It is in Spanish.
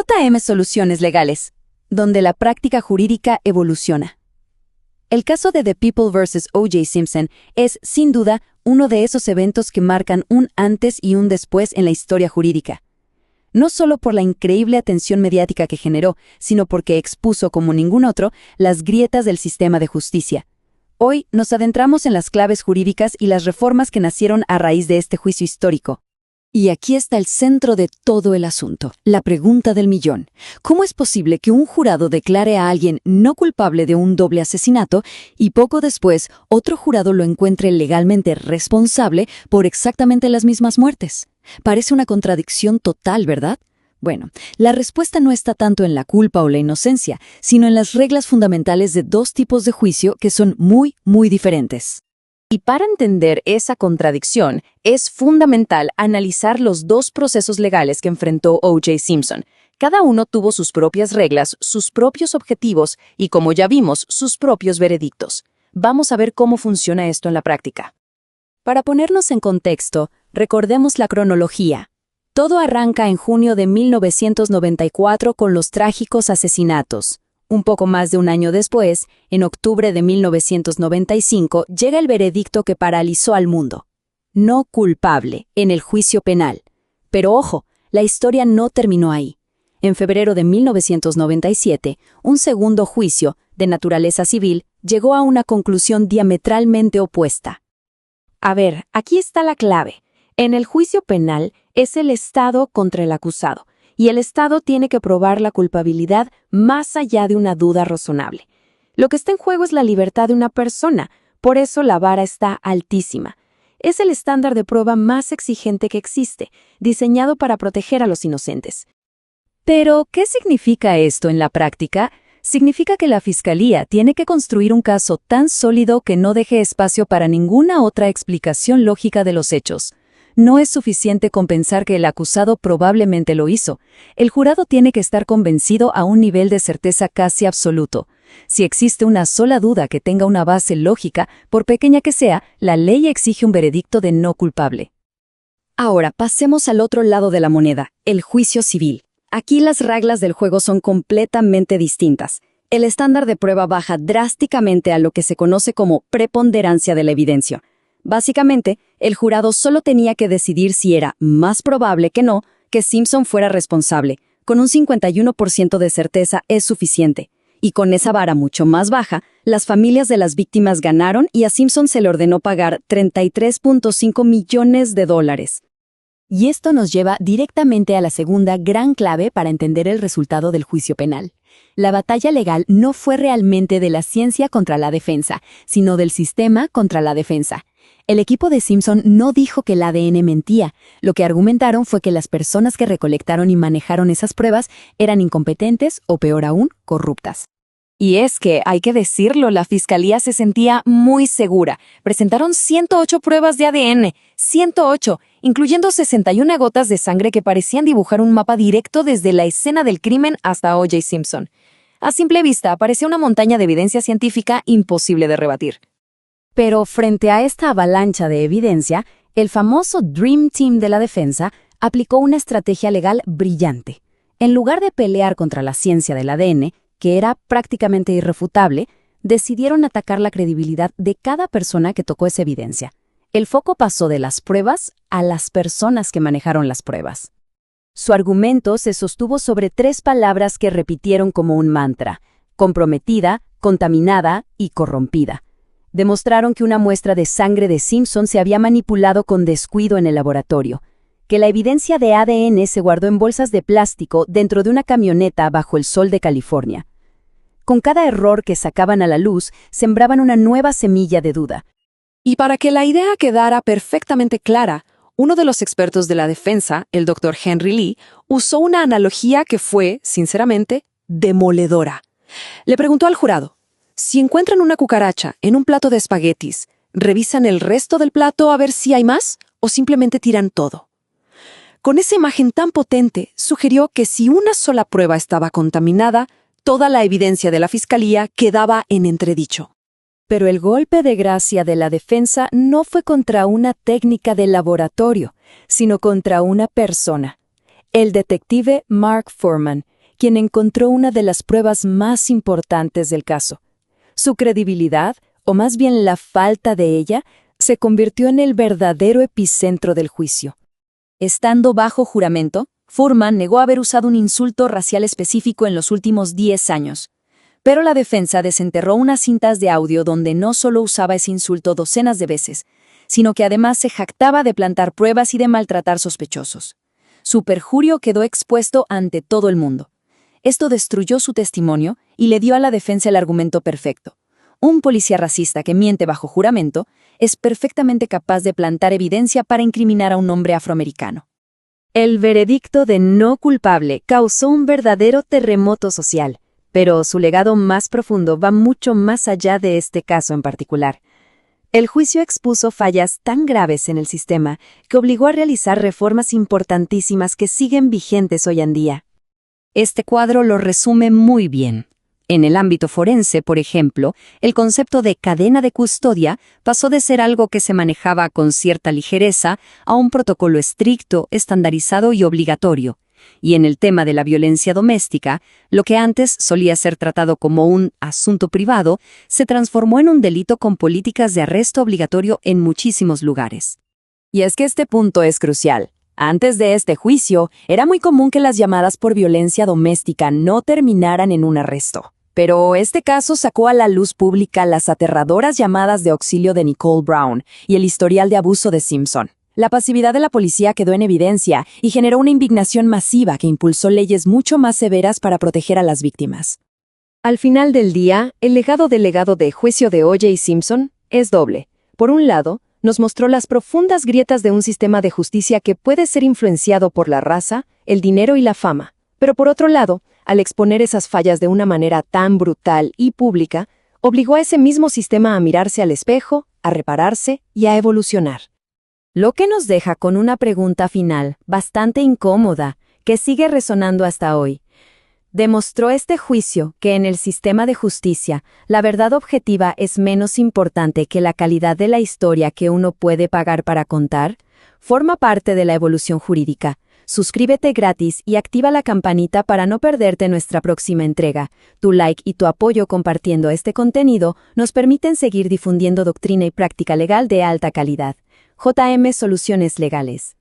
JM Soluciones Legales, donde la práctica jurídica evoluciona. El caso de The People vs. O.J. Simpson es, sin duda, uno de esos eventos que marcan un antes y un después en la historia jurídica. No solo por la increíble atención mediática que generó, sino porque expuso como ningún otro las grietas del sistema de justicia. Hoy nos adentramos en las claves jurídicas y las reformas que nacieron a raíz de este juicio histórico. Y aquí está el centro de todo el asunto, la pregunta del millón. ¿Cómo es posible que un jurado declare a alguien no culpable de un doble asesinato y poco después otro jurado lo encuentre legalmente responsable por exactamente las mismas muertes? Parece una contradicción total, ¿verdad? Bueno, la respuesta no está tanto en la culpa o la inocencia, sino en las reglas fundamentales de dos tipos de juicio que son muy, muy diferentes. Y para entender esa contradicción, es fundamental analizar los dos procesos legales que enfrentó O.J. Simpson. Cada uno tuvo sus propias reglas, sus propios objetivos y, como ya vimos, sus propios veredictos. Vamos a ver cómo funciona esto en la práctica. Para ponernos en contexto, recordemos la cronología. Todo arranca en junio de 1994 con los trágicos asesinatos. Un poco más de un año después, en octubre de 1995, llega el veredicto que paralizó al mundo. No culpable en el juicio penal. Pero ojo, la historia no terminó ahí. En febrero de 1997, un segundo juicio, de naturaleza civil, llegó a una conclusión diametralmente opuesta. A ver, aquí está la clave. En el juicio penal es el Estado contra el acusado. Y el Estado tiene que probar la culpabilidad más allá de una duda razonable. Lo que está en juego es la libertad de una persona, por eso la vara está altísima. Es el estándar de prueba más exigente que existe, diseñado para proteger a los inocentes. Pero, ¿qué significa esto en la práctica? Significa que la Fiscalía tiene que construir un caso tan sólido que no deje espacio para ninguna otra explicación lógica de los hechos. No es suficiente con pensar que el acusado probablemente lo hizo. El jurado tiene que estar convencido a un nivel de certeza casi absoluto. Si existe una sola duda que tenga una base lógica, por pequeña que sea, la ley exige un veredicto de no culpable. Ahora, pasemos al otro lado de la moneda, el juicio civil. Aquí las reglas del juego son completamente distintas. El estándar de prueba baja drásticamente a lo que se conoce como preponderancia de la evidencia. Básicamente, el jurado solo tenía que decidir si era más probable que no que Simpson fuera responsable. Con un 51% de certeza es suficiente. Y con esa vara mucho más baja, las familias de las víctimas ganaron y a Simpson se le ordenó pagar $33.5 millones. Y esto nos lleva directamente a la segunda gran clave para entender el resultado del juicio penal. La batalla legal no fue realmente de la ciencia contra la defensa, sino del sistema contra la defensa. El equipo de Simpson no dijo que el ADN mentía. Lo que argumentaron fue que las personas que recolectaron y manejaron esas pruebas eran incompetentes o, peor aún, corruptas. Y es que, hay que decirlo, la Fiscalía se sentía muy segura. Presentaron 108 pruebas de ADN, 108, incluyendo 61 gotas de sangre que parecían dibujar un mapa directo desde la escena del crimen hasta O.J. Simpson. A simple vista, parecía una montaña de evidencia científica imposible de rebatir. Pero frente a esta avalancha de evidencia, el famoso Dream Team de la defensa aplicó una estrategia legal brillante. En lugar de pelear contra la ciencia del ADN, que era prácticamente irrefutable, decidieron atacar la credibilidad de cada persona que tocó esa evidencia. El foco pasó de las pruebas a las personas que manejaron las pruebas. Su argumento se sostuvo sobre 3 palabras que repitieron como un mantra: comprometida, contaminada y corrompida. Demostraron que una muestra de sangre de Simpson se había manipulado con descuido en el laboratorio, que la evidencia de ADN se guardó en bolsas de plástico dentro de una camioneta bajo el sol de California. Con cada error que sacaban a la luz, sembraban una nueva semilla de duda. Y para que la idea quedara perfectamente clara, uno de los expertos de la defensa, el Dr. Henry Lee, usó una analogía que fue, sinceramente, demoledora. Le preguntó al jurado: si encuentran una cucaracha en un plato de espaguetis, ¿revisan el resto del plato a ver si hay más o simplemente tiran todo? Con esa imagen tan potente, sugirió que si una sola prueba estaba contaminada, toda la evidencia de la Fiscalía quedaba en entredicho. Pero el golpe de gracia de la defensa no fue contra una técnica de laboratorio, sino contra una persona. El detective Mark Foreman, quien encontró una de las pruebas más importantes del caso. Su credibilidad, o más bien la falta de ella, se convirtió en el verdadero epicentro del juicio. Estando bajo juramento, Foreman negó haber usado un insulto racial específico en los últimos 10 años. Pero la defensa desenterró unas cintas de audio donde no solo usaba ese insulto docenas de veces, sino que además se jactaba de plantar pruebas y de maltratar sospechosos. Su perjurio quedó expuesto ante todo el mundo. Esto destruyó su testimonio y le dio a la defensa el argumento perfecto. Un policía racista que miente bajo juramento es perfectamente capaz de plantar evidencia para incriminar a un hombre afroamericano. El veredicto de no culpable causó un verdadero terremoto social, pero su legado más profundo va mucho más allá de este caso en particular. El juicio expuso fallas tan graves en el sistema que obligó a realizar reformas importantísimas que siguen vigentes hoy en día. Este cuadro lo resume muy bien. En el ámbito forense, por ejemplo, el concepto de cadena de custodia pasó de ser algo que se manejaba con cierta ligereza a un protocolo estricto, estandarizado y obligatorio. Y en el tema de la violencia doméstica, lo que antes solía ser tratado como un asunto privado, se transformó en un delito con políticas de arresto obligatorio en muchísimos lugares. Y es que este punto es crucial. Antes de este juicio, era muy común que las llamadas por violencia doméstica no terminaran en un arresto. Pero este caso sacó a la luz pública las aterradoras llamadas de auxilio de Nicole Brown y el historial de abuso de Simpson. La pasividad de la policía quedó en evidencia y generó una indignación masiva que impulsó leyes mucho más severas para proteger a las víctimas. Al final del día, el legado del legado de juicio de O.J. Simpson es doble. Por un lado, nos mostró las profundas grietas de un sistema de justicia que puede ser influenciado por la raza, el dinero y la fama. Pero por otro lado, al exponer esas fallas de una manera tan brutal y pública, obligó a ese mismo sistema a mirarse al espejo, a repararse y a evolucionar. Lo que nos deja con una pregunta final, bastante incómoda, que sigue resonando hasta hoy. ¿Demostró este juicio que en el sistema de justicia la verdad objetiva es menos importante que la calidad de la historia que uno puede pagar para contar? Forma parte de la evolución jurídica. Suscríbete gratis y activa la campanita para no perderte nuestra próxima entrega. Tu like y tu apoyo compartiendo este contenido nos permiten seguir difundiendo doctrina y práctica legal de alta calidad. JM Soluciones Legales.